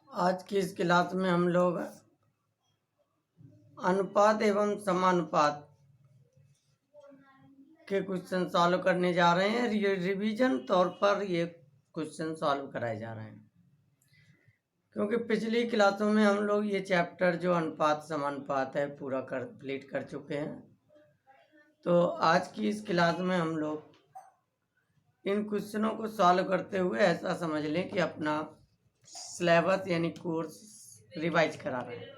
आज की इस क्लास में हम लोग अनुपात एवं समानुपात के क्वेश्चन सॉल्व करने जा रहे हैं। रिवीजन तौर पर ये क्वेश्चन सॉल्व कराए जा रहे हैं, क्योंकि पिछली क्लासों में हम लोग ये चैप्टर जो अनुपात समानुपात है पूरा कंप्लीट कर चुके हैं। तो आज की इस क्लास में हम लोग इन क्वेश्चनों को सॉल्व करते हुए ऐसा समझ लें कि अपना सिलेबस यानी कोर्स रिवाइज करा रहे हैं।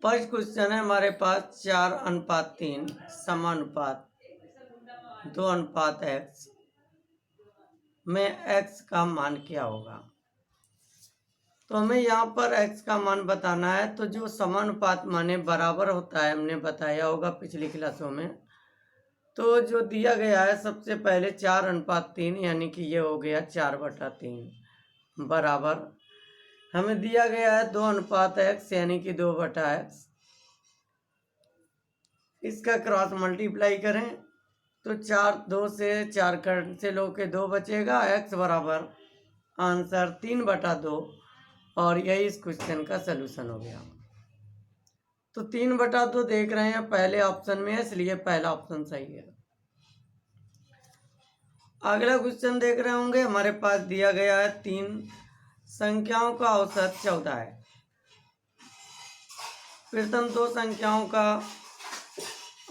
फर्स्ट क्वेश्चन है हमारे पास 4:3 समानुपात 2:x में x का मान क्या होगा। तो हमें यहाँ पर x का मान बताना है। तो जो समानुपात माने बराबर होता है, हमने बताया होगा पिछली क्लासों में। तो जो दिया गया है सबसे पहले 4:3 यानी कि ये हो गया 4/3 बराबर हमें दिया गया है 2:x यानी कि 2/x। इसका क्रॉस मल्टीप्लाई करें तो 2 से 4 कैंसिल होके 2 बचेगा। x बराबर आंसर 3/2 और यही इस क्वेश्चन का सलूशन हो गया। तो 3/2 देख रहे हैं पहले ऑप्शन में है, इसलिए पहला ऑप्शन सही है। अगला क्वेश्चन देख रहे होंगे, हमारे पास दिया गया है 3 संख्याओं का औसत 14 है। प्रथम 2 संख्याओं का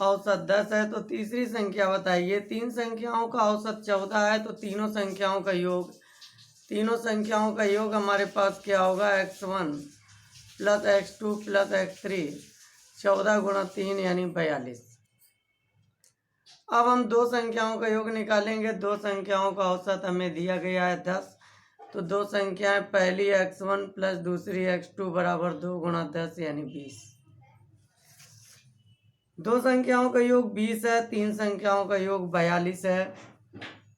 औसत 10 है, तो तीसरी संख्या बताइए। 3 संख्याओं का औसत 14 है, तो तीनों संख्याओं का योग हमारे पास क्या होगा, x1 plus x2 plus x3 14 गुणा 3 यानी 42। अब हम 2 संख्याओं का योग निकालेंगे। 2 संख्याओं का औसत हमें दिया गया है 10, तो 2 संख्याएं, पहली x1 प्लस दूसरी x2 बराबर 2 गुणा 10 यानी 20। 2 संख्याओं का योग 20 है, 3 संख्याओं का योग 42 है,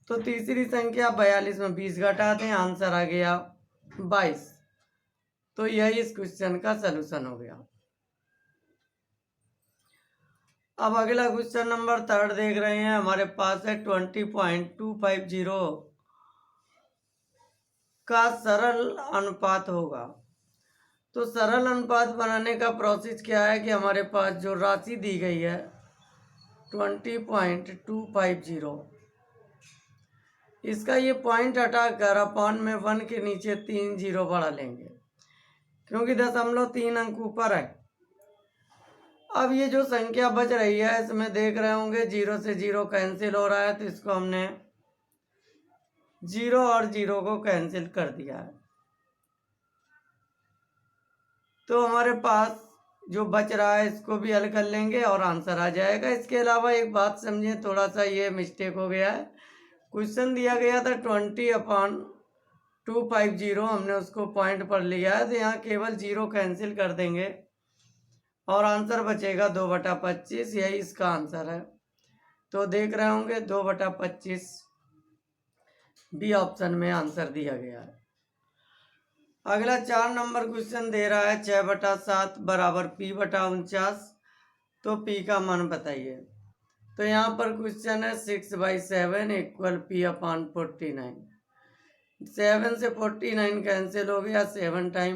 तो तीसरी संख्या 42 में 20 घटा दें, आंसर आ गया 22। तो यही इस क्वेश्चन का सलूशन हो गया। अब अगला क्वेश्चन नंबर 3 देख रहे हैं, हमारे पास है 20.250 का सरल अनुपात होगा। तो सरल अनुपात बनाने का प्रोसेस क्या है कि हमारे पास जो राशि दी गई है 20.250, इसका ये पॉइंट हटाकर अपॉन में 1 के नीचे 3 जीरो बढ़ा लेंगे, क्योंकि 0.3 अंक ऊपर है। अब ये जो संख्या बच रही है इसमें देख रहे होंगे 0 से 0 कैंसिल हो रहा है, तो इसको हमने 0 और 0 को कैंसिल कर दिया है। तो हमारे पास जो बच रहा है इसको भी हल कर लेंगे और आंसर आ जाएगा। इसके अलावा एक बात समझिए, थोड़ा सा ये मिस्टेक हो गया है। क्वेश्चन दिया गया था 20/250, हमने उसको पॉइंट पर लिया है, तो यहाँ केवल 0 कैंसिल कर देंगे और आंसर बचेगा 2/25। यही इसका आंसर है। तो देख रहे होंगे 2/25 बी ऑप्शन में आंसर दिया गया है। अगला 4 नंबर क्वेश्चन दे रहा है 6/7 बराबर p/49, तो p का मान बताइए। तो यहाँ पर क्वेश्चन है 6/7 इक्वल p/49। 7 से 49 कैंसिल हो गया, 7 टाइम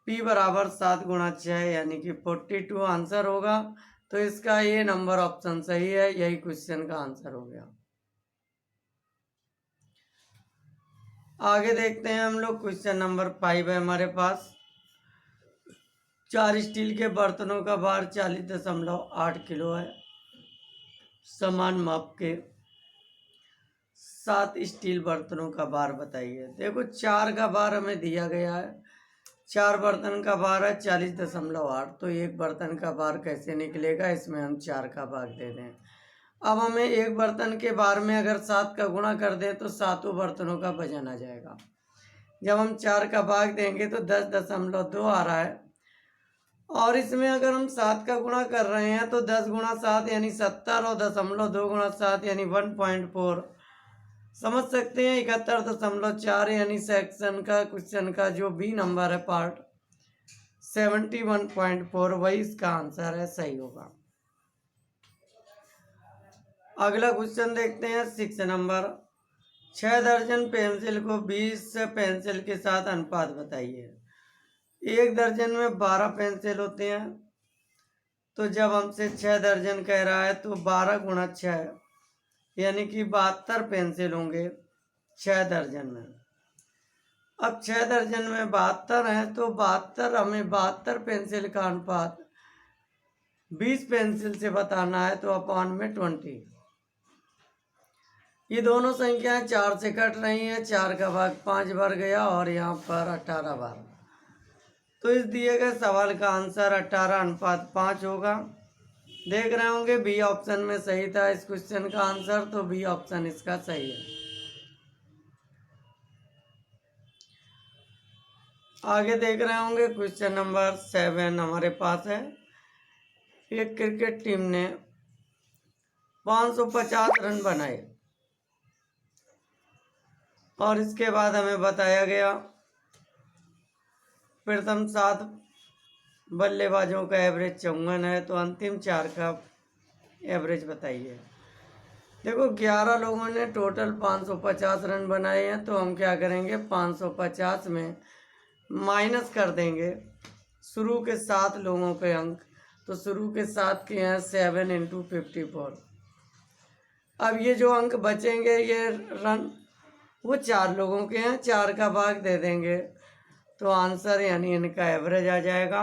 p बराबर 7 गुणा 6 यानी कि 42 आंसर होगा। तो इसका ये नंबर ऑप्शन सही है, यही क्वेश्चन का आंसर हो गया। आगे देखते हैं हम लोग, क्वेश्चन नंबर 5 है हमारे पास। 4 स्टील के बर्तनों का भार 40.8 किलो है। समान माप के 7 स्टील बर्तनों का भार बताइए। देखो 4 का भार हमें दिया गया है, 4 बर्तन का भार है 40.8, तो एक बर्तन का भार कैसे निकलेगा, इसमें हम 4 का भाग दे दें। अब हमें एक बर्तन के भार में अगर 7 का गुणा कर दें तो 7 बर्तनों का वजन आ जाएगा। जब हम 4 का भाग देंगे तो 10.2 आ रहा है, और इसमें अगर हम 7 का गुणा कर रहे हैं तो 10 गुणा 7 यानी 70 और 0.2 गुणा 7 यानी 1.4। समझ सकते हैं 71.4 यानी सेक्शन का क्वेश्चन का जो बी नंबर है पार्ट 71.4 वही इसका आंसर है, सही होगा। अगला क्वेश्चन देखते हैं 6 नंबर। 6 दर्जन पेंसिल को 20 पेंसिल के साथ अनुपात बताइए। 1 दर्जन में 12 पेंसिल होते हैं, तो जब हमसे 6 दर्जन कह रहा है तो 12 गुणा 6 यानी कि 72 पेंसिल होंगे 6 दर्जन में। अब 6 दर्जन में 72 है तो 72 हमें 72 पेंसिल का अनुपात 20 पेंसिल से बताना है, तो अपॉन में 20। ये दोनों संख्याएं 4 से कट रही हैं, 4 का भाग 5 बार गया और यहाँ पर 18 बार। तो इस दिए गए सवाल का आंसर 18:5 होगा। देख रहे होंगे बी ऑप्शन में सही था इस क्वेश्चन का आंसर, तो बी ऑप्शन इसका सही है। आगे देख रहे होंगे क्वेश्चन नंबर 7 हमारे पास है। एक क्रिकेट टीम ने 550 रन बनाए और इसके बाद हमें बताया गया प्रथम 7 बल्लेबाजों का एवरेज 54 है, तो अंतिम 4 का एवरेज बताइए। देखो 11 लोगों ने टोटल 550 रन बनाए हैं, तो हम क्या करेंगे 550 में माइनस कर देंगे शुरू के 7 लोगों के अंक, तो शुरू के 7 के हैं 7 × 54। अब ये जो अंक बचेंगे ये रन वो 4 लोगों के हैं, 4 का भाग दे देंगे तो आंसर यानी इनका एवरेज आ जाएगा।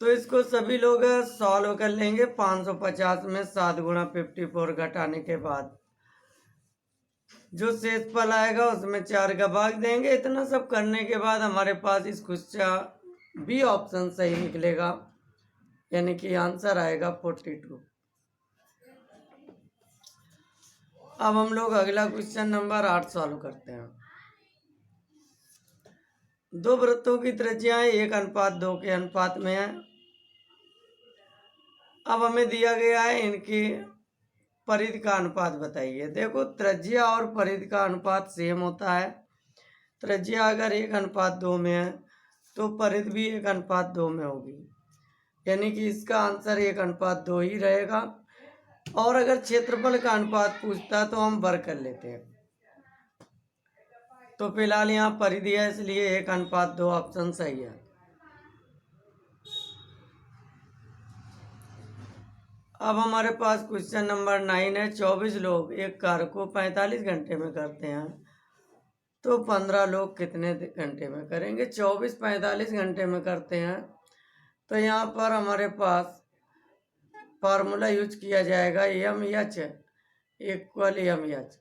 तो इसको सभी लोग सॉल्व कर लेंगे। 550 में 7 गुणा 54 घटाने के बाद जो शेष फल आएगा उसमें 4 का भाग देंगे। इतना सब करने के बाद हमारे पास इस क्वेश्चन बी ऑप्शन सही निकलेगा, यानी कि आंसर आएगा 42। अब हम लोग अगला क्वेश्चन नंबर 8 सॉल्व करते हैं। 2 वृत्तों की त्रिज्याएं 1:2 के अनुपात में है। अब हमें दिया गया है इनकी परिधि का अनुपात बताइए। देखो त्रिज्या और परिधि का अनुपात सेम होता है। त्रिज्या अगर 1:2 में है तो परिधि भी 1:2 में होगी, यानी कि इसका आंसर 1:2 ही रहेगा। और अगर क्षेत्रफल का अनुपात पूछता तो हम वर्ग कर लेते हैं, तो फिलहाल यहाँ परिधि है इसलिए 1:2 ऑप्शन सही है। अब हमारे पास क्वेश्चन नंबर 9 है। 24 लोग एक कार्य को 45 घंटे में करते हैं, तो 15 लोग कितने घंटे में करेंगे। 24 45 घंटे में करते हैं, तो यहाँ पर हमारे पास फार्मूला यूज किया जाएगा MH = MH,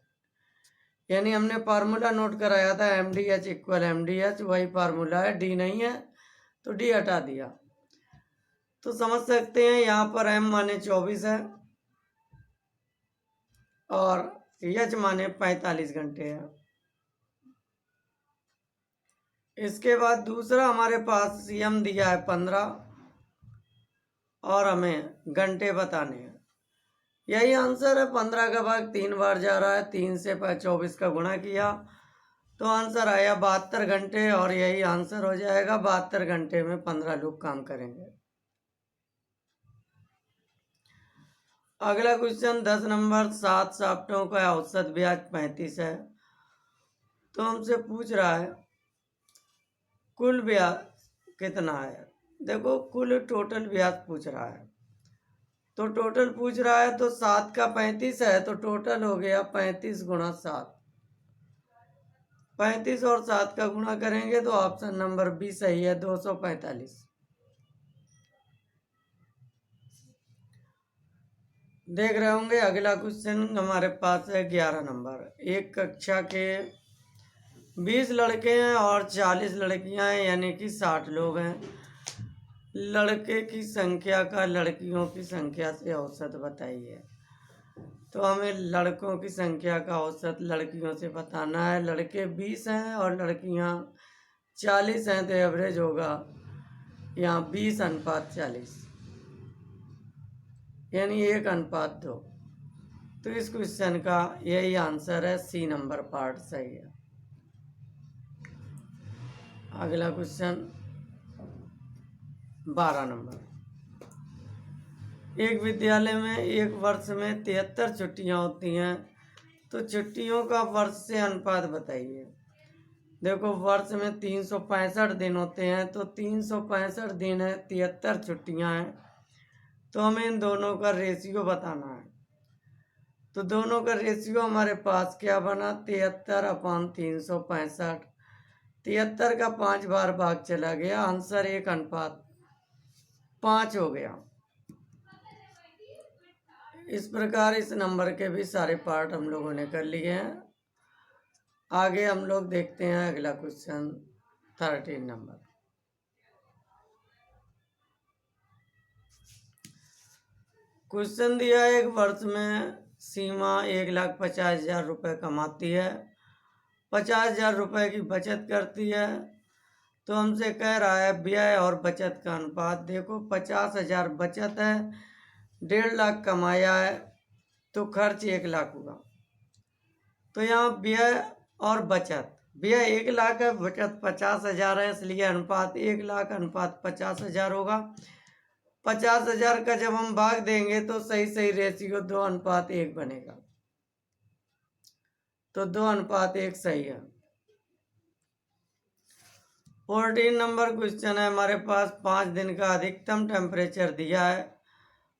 यानी हमने फार्मूला नोट कराया था MDH = MDH, वही फार्मूला है। D नहीं है तो D हटा दिया, तो समझ सकते हैं यहाँ पर M माने 24 है और H माने 45 घंटे है। इसके बाद दूसरा हमारे पास CM दिया है 15 और हमें घंटे बताने हैं। यही आंसर है। 15 का भाग 3 बार जा रहा है, 3 से 24 का गुणा किया तो आंसर आया 72 घंटे, और यही आंसर हो जाएगा। 72 घंटे में 15 लोग काम करेंगे। अगला क्वेश्चन 10 नंबर। 7 साफ्टों का औसत ब्याज 35 है, तो हमसे पूछ रहा है कुल ब्याज कितना है। देखो कुल टोटल ब्याज पूछ रहा है, तो टोटल पूछ रहा है तो 7 का 35 है, तो टोटल हो गया 35 × 7। 35 और 7 का गुणा करेंगे तो ऑप्शन नंबर बी सही है, 245। देख रहे होंगे अगला क्वेश्चन हमारे पास है 11 नंबर। एक कक्षा के 20 लड़के हैं और 40 लड़कियां हैं, यानी कि 60 लोग हैं। लड़के की संख्या का लड़कियों की संख्या से औसत बताइए। तो हमें लड़कों की संख्या का औसत लड़कियों से बताना है। लड़के 20 हैं और लड़कियां 40 हैं, तो एवरेज होगा यहाँ 20:40, यानी 1:2। तो इस क्वेश्चन का यही आंसर है, C नंबर पार्ट सही है। अगला क्वेश्चन 12 नंबर। एक विद्यालय में एक वर्ष में 73 छुट्टियां होती हैं, तो छुट्टियों का वर्ष से अनुपात बताइए। देखो वर्ष में 365 दिन होते हैं, तो 365 दिन है, 73 छुट्टियां हैं, तो हमें इन दोनों का रेशियो बताना है। तो दोनों का रेशियो हमारे पास क्या बना, 73/365। 73 का 5 बार भाग चला गया, आंसर 1:5 हो गया। इस प्रकार इस नंबर के भी सारे पार्ट हम लोगों ने कर लिए हैं। आगे हम लोग देखते हैं अगला क्वेश्चन 13 नंबर। क्वेश्चन दिया है, एक वर्ष में सीमा 1,50,000 रुपये कमाती है, 50,000 रुपये की बचत करती है। तो हमसे कह रहा है व्यय और बचत का अनुपात। देखो 50,000 बचत है, 1.5 लाख कमाया है, तो खर्च 1 लाख हुआ। तो यहाँ व्यय और बचत, व्यय 1 लाख है, बचत 50,000 है, इसलिए अनुपात 1 लाख अनुपात 50,000 होगा। 50,000 का जब हम भाग देंगे तो सही सही रेशियो 2:1 बनेगा। तो 2:1 सही है। 14 नंबर क्वेश्चन है हमारे पास, 5 दिन का अधिकतम टेम्परेचर दिया है,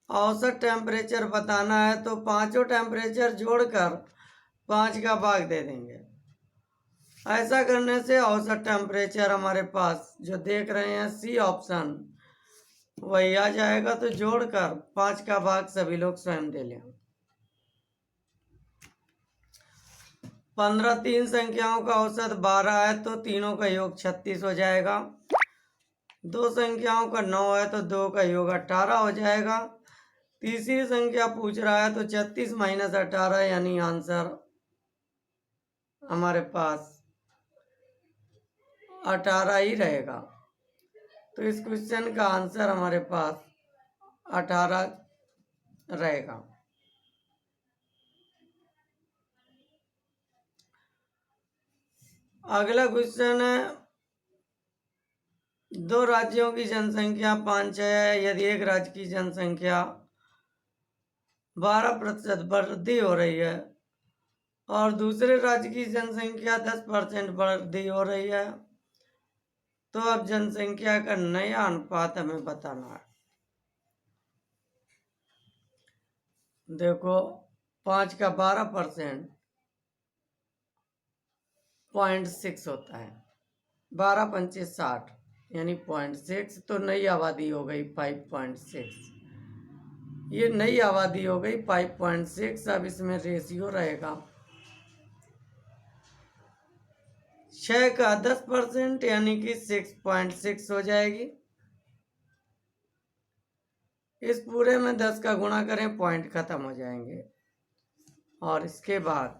औसत टेम्परेचर बताना है। तो पांचों टेम्परेचर जोड़कर 5 का भाग दे देंगे। ऐसा करने से औसत टेम्परेचर हमारे पास जो देख रहे हैं सी ऑप्शन वही आ जाएगा। तो जोड़कर 5 का भाग सभी लोग स्वयं दे लें। 15 तीन संख्याओं का औसत 12 है, तो तीनों का योग 36 हो जाएगा। 2 संख्याओं का 9 है, तो 2 का योग 18 हो जाएगा। तीसरी संख्या पूछ रहा है, तो 36 - 18 यानी आंसर हमारे पास 18 ही रहेगा। तो इस क्वेश्चन का आंसर हमारे पास 18 रहेगा। अगला क्वेश्चन है, 2 राज्यों की जनसंख्या 5 है, यदि एक राज्य की जनसंख्या 12% वृद्धि हो रही है और दूसरे राज्य की जनसंख्या 10% वृद्धि हो रही है, तो अब जनसंख्या का नया अनुपात हमें बताना है। देखो 5 का 12% 0.6 होता है, 12×5 = 60 यानी 0.6, तो नई आबादी हो गई 5.6। ये नई आबादी हो गई 5.6। अब इसमें रेशियो रहेगा 6 का 10% यानी कि 6.6 हो जाएगी। इस पूरे में 10 का गुणा करें, पॉइंट खत्म हो जाएंगे। और इसके बाद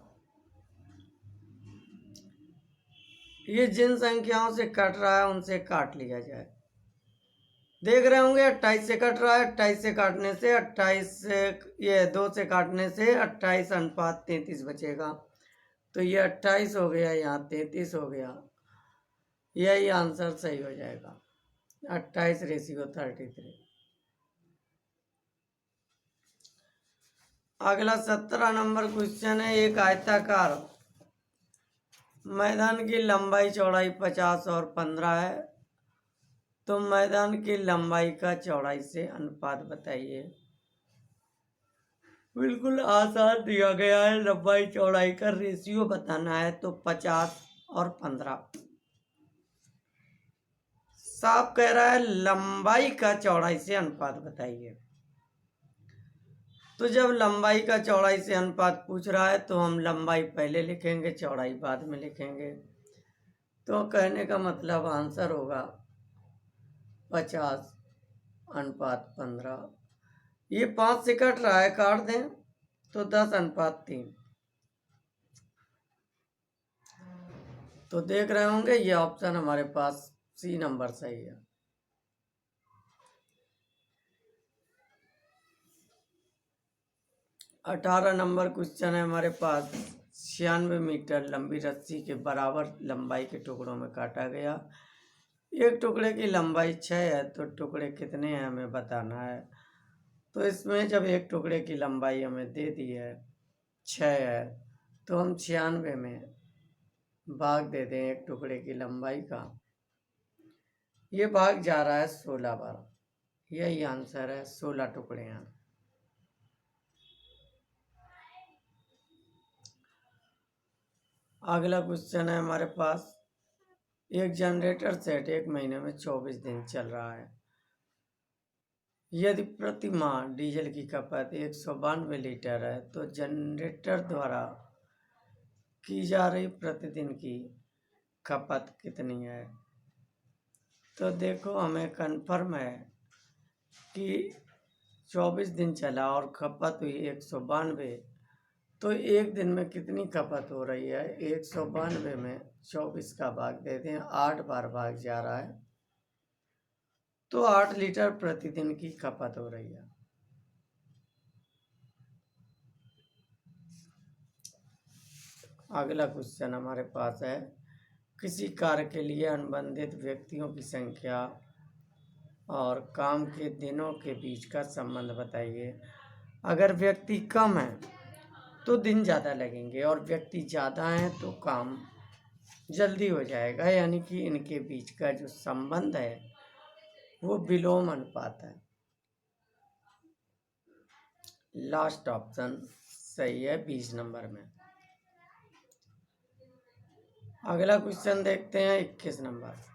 ये जिन संख्याओं से कट रहा है उनसे काट लिया जाए। देख रहे होंगे 28 से कट रहा है, 28 से काटने से 28 से ये 2 से काटने से 28:33 बचेगा। तो ये 28 हो गया, यहाँ 33 हो गया, यही आंसर सही हो जाएगा 28:33। अगला 17 नंबर क्वेश्चन है, एक आयताकार मैदान की लंबाई चौड़ाई 50 और 15 है, तो मैदान की लंबाई का चौड़ाई से अनुपात बताइए। बिल्कुल आसान दिया गया है, लंबाई चौड़ाई का रेशियो बताना है। तो 50 और 15 साफ कह रहा है लंबाई का चौड़ाई से अनुपात बताइए। तो जब लंबाई का चौड़ाई से अनुपात पूछ रहा है तो हम लंबाई पहले लिखेंगे, चौड़ाई बाद में लिखेंगे। तो कहने का मतलब आंसर होगा 50:15। ये 5 से कट रहा है, काट दें तो 10:3। तो देख रहे होंगे ये ऑप्शन हमारे पास सी नंबर सही है। 18 नंबर क्वेश्चन है हमारे पास, 96 मीटर लंबी रस्सी के बराबर लंबाई के टुकड़ों में काटा गया। एक टुकड़े की लंबाई 6 है, तो टुकड़े कितने हैं हमें बताना है। तो इसमें जब एक टुकड़े की लंबाई हमें दे दी है 6 है, तो हम 96 में भाग दे दें एक टुकड़े की लंबाई का, ये भाग जा रहा है 16 बार, यही आंसर है, 16 टुकड़े हैं। अगला क्वेश्चन है हमारे पास, एक जनरेटर सेट एक महीने में 24 दिन चल रहा है। यदि प्रति माह डीजल की खपत 192 लीटर है तो जनरेटर द्वारा की जा रही प्रतिदिन की खपत कितनी है। तो देखो हमें कन्फर्म है कि 24 दिन चला और खपत हुई 192, तो एक दिन में कितनी खपत हो रही है। 192 में 24 का भाग देते हैं, 8 बार भाग जा रहा है, तो 8 लीटर प्रतिदिन की खपत हो रही है। अगला क्वेश्चन हमारे पास है, किसी कार्य के लिए अनुबंधित व्यक्तियों की संख्या और काम के दिनों के बीच का संबंध बताइए। अगर व्यक्ति कम है तो दिन ज़्यादा लगेंगे और व्यक्ति ज़्यादा हैं तो काम जल्दी हो जाएगा, यानी कि इनके बीच का जो संबंध है वो विलोम अनुपात है। लास्ट ऑप्शन सही है 20 नंबर में। अगला क्वेश्चन देखते हैं 21 नंबर।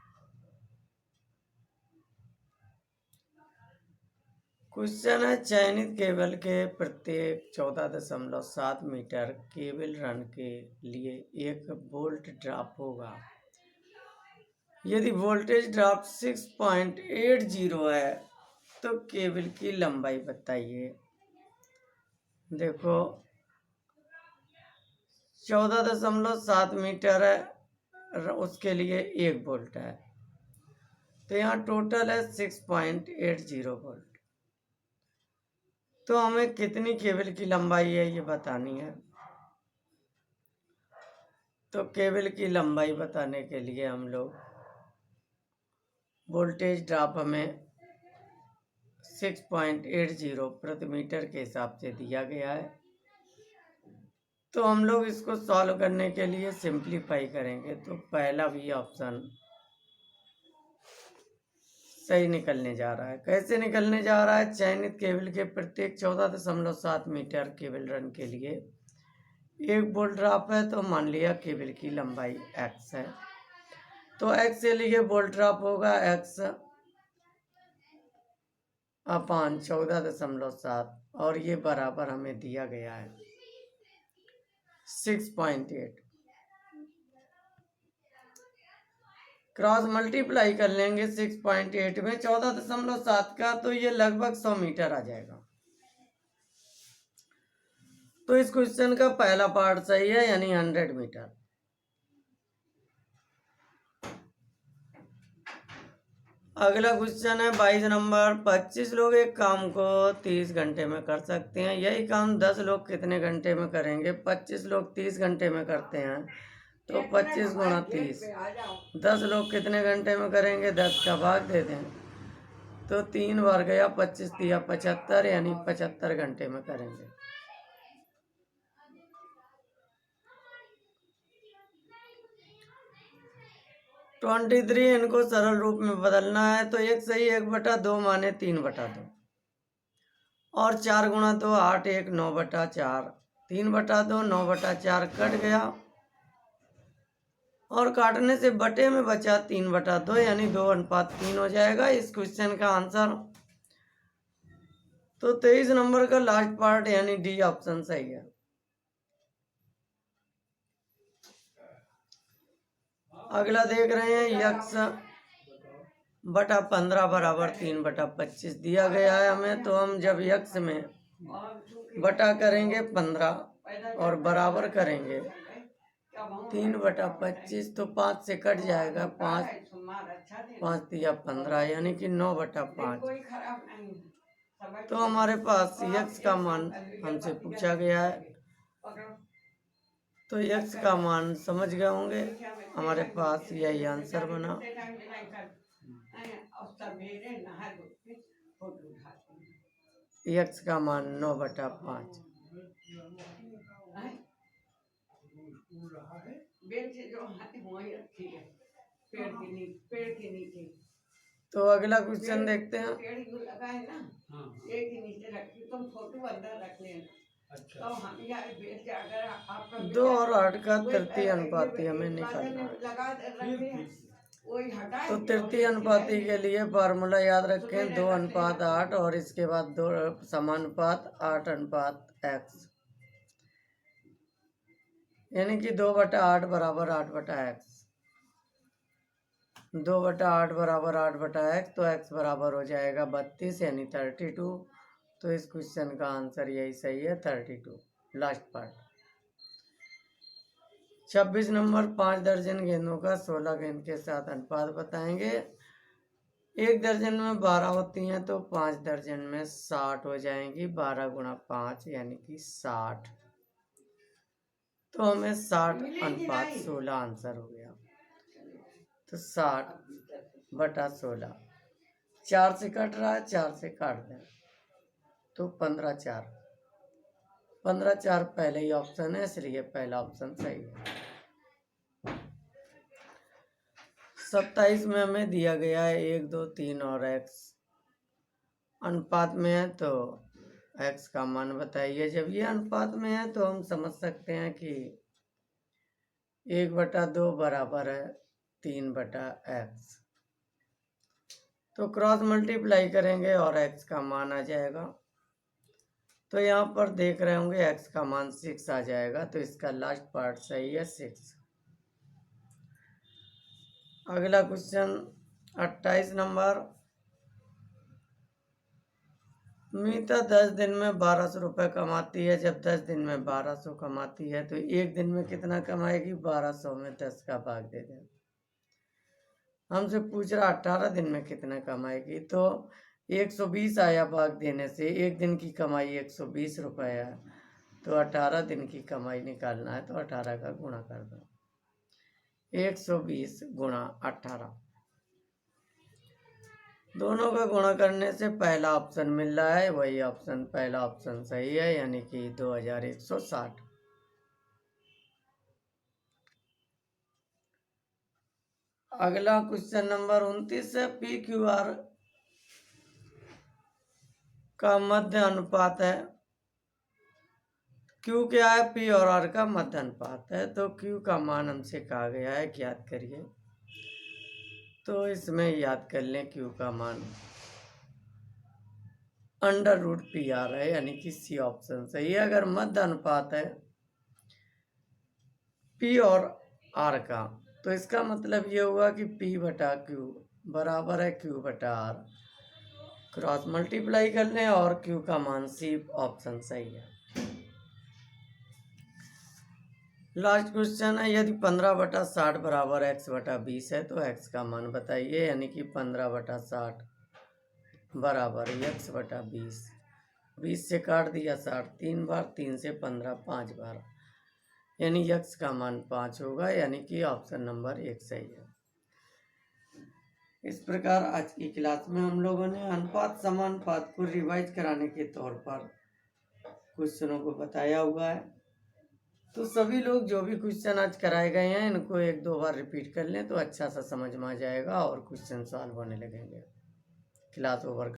क्वेश्चन है, चयनित केबल के प्रत्येक 14.7 मीटर केबल रन के लिए एक वोल्ट ड्रॉप होगा। यदि वोल्टेज ड्रॉप 6.80 है तो केबल की लंबाई बताइए। देखो 14.7 मीटर है, उसके लिए 1 वोल्ट है, तो यहाँ टोटल है 6.80 वोल्ट। तो हमें कितनी केबल की लंबाई है ये बतानी है। तो केबल की लंबाई बताने के लिए हम लोग वोल्टेज ड्रॉप हमें 6.80 प्रति मीटर के हिसाब से दिया गया है, तो हम लोग इसको सॉल्व करने के लिए सिंप्लीफाई करेंगे, तो पहला भी ऑप्शन सही निकलने जा रहा है। कैसे निकलने जा रहा है, चयनित केबल के प्रत्येक 14.7 मीटर केबल रन के लिए 1 वोल्ट ड्रॉप है, तो मान लिया केबल की लंबाई x है, तो x के लिए वोल्ट ड्रॉप होगा x अपान 14.7 और ये बराबर हमें दिया गया है 6.8। क्रॉस मल्टीप्लाई कर लेंगे 6.8 में 14.7 का, तो ये लगभग 100 मीटर आ जाएगा। तो इस क्वेश्चन का पहला पार्ट सही है, यानी 100 मीटर। अगला क्वेश्चन है 22 नंबर। 25 लोग एक काम को 30 घंटे में कर सकते हैं, यही काम 10 लोग कितने घंटे में करेंगे। 25 लोग 30 घंटे में करते हैं, तो 25 गुणा 30। 10 लोग कितने घंटे में करेंगे, 10 का भाग दे दें, तो 3 बार गया, 25 दिया 75, यानी 75 घंटे में करेंगे। तो 23 इनको सरल रूप में बदलना है, तो 1 सही 1/2 माने 3/2 और 4 गुणा 2 8 1 9/4, 3/2 9/4 कट गया और काटने से बटे में बचा 3/2, यानी 2:3 हो जाएगा इस क्वेश्चन का आंसर। तो 23 नंबर का लास्ट पार्ट यानी डी ऑप्शन सही है। अगला देख रहे हैं, यक्स बटा 15 बराबर 3/25 दिया गया है हमें, तो हम जब यक्स में बटा करेंगे 15 और बराबर करेंगे 3/25, तो 5 से कट जाएगा, 5 दिया 15, यानी कि 9/5। तो हमारे पास यक्स का मान हमसे पूछा गया है, तो यक्स का मान समझ गए होंगे, हमारे पास यही आंसर बना। यक्स का मान 9/5। बेंच जो है वही रखी है पेड़ के नीचे। तो अगला क्वेश्चन देखते हैं। पेड़ जो लगा है ना, पेड़ के नीचे रखी, तुम फोटो अंदर रख लेना। अच्छा। तो हम यार बेंच अगर आपका 2 और 8 का तृतीय अनुपाती हमें निकालना है। लगा रखे हैं, वही हटाए तो तृतीय अनुपाती के लिए फार्मूला याद रखें, 2:8 और इसके बाद 2 समानुपात 8:x, यानी कि 2/8 बराबर 8/x। 2/8 बराबर 8/x, तो x बराबर हो जाएगा 32 यानी 32। तो इस क्वेश्चन का आंसर यही सही है, 32 लास्ट पार्ट। 26 नंबर, 5 दर्जन गेंदों का 16 गेंद के साथ अनुपात बताएंगे। 1 दर्जन में 12 होती हैं, तो 5 दर्जन में 60 हो जाएंगी। 12 गुणा 5 यानी कि 60। तो हमें 60:16 आंसर हो गया। तो 60/16, 4 से कट रहा है, 4 से काट दें तो 15/4। 15/4 पहले ही ऑप्शन है, इसलिए पहला ऑप्शन सही है। 27 में हमें दिया गया है 1, 2, 3 और x अनुपात में है, तो x का मान बताइए। जब ये अनुपात में है तो हम समझ सकते हैं कि 1/2 बराबर है 3/x। तो क्रॉस मल्टीप्लाई करेंगे और x का मान आ जाएगा। तो यहाँ पर देख रहे होंगे x का मान 6 आ जाएगा, तो इसका लास्ट पार्ट सही है, 6। अगला क्वेश्चन 28 नंबर। मीता 10 दिन में 1200 रुपये कमाती है। जब 10 दिन में 1200 कमाती है तो एक दिन में कितना कमाएगी? 1200 में 10 का भाग दे दें। हमसे पूछ रहा 18 दिन में कितना कमाएगी, तो 120 आया भाग देने से। एक दिन की कमाई 120 रुपये है, तो 18 दिन की कमाई निकालना है, तो 18 का गुणा कर दो। 120 गुणा 18, दोनों का गुणा करने से पहला ऑप्शन मिल रहा है, वही ऑप्शन पहला ऑप्शन सही है, यानी कि 2160। अगला क्वेश्चन नंबर 29 है। पी क्यू आर का मध्य अनुपात है। क्यू क्या है? पी और आर का मध्य अनुपात है। तो क्यू का मान हमसे कहा गया है ज्ञात करिए। तो इसमें याद कर लें, क्यू का मान √PR है, यानी कि सी ऑप्शन सही है। अगर मध्य अनुपात है P और R का, तो इसका मतलब ये हुआ कि P/Q बराबर है Q/R। क्रॉस मल्टीप्लाई कर लें और Q का मान सी ऑप्शन सही है। लास्ट क्वेश्चन है। यदि 15/60 बराबर x/20 है तो x का मान बताइए, यानी कि 15/60 बराबर x/20। 20 से काट दिया 60 3 बार, 3 से 15 5 बार, यानी x का मान 5 होगा, यानी कि ऑप्शन नंबर 1 सही है। इस प्रकार आज की क्लास में हम लोगों ने अनुपात समानुपात को रिवाइज कराने के तौर पर क्वेश्चनों को बताया हुआ है। तो सभी लोग जो भी क्वेश्चन आज कराए गए हैं, इनको 1-2 बार रिपीट कर लें तो अच्छा सा समझ में आ जाएगा और क्वेश्चन सॉल्व होने लगेंगे। Class over.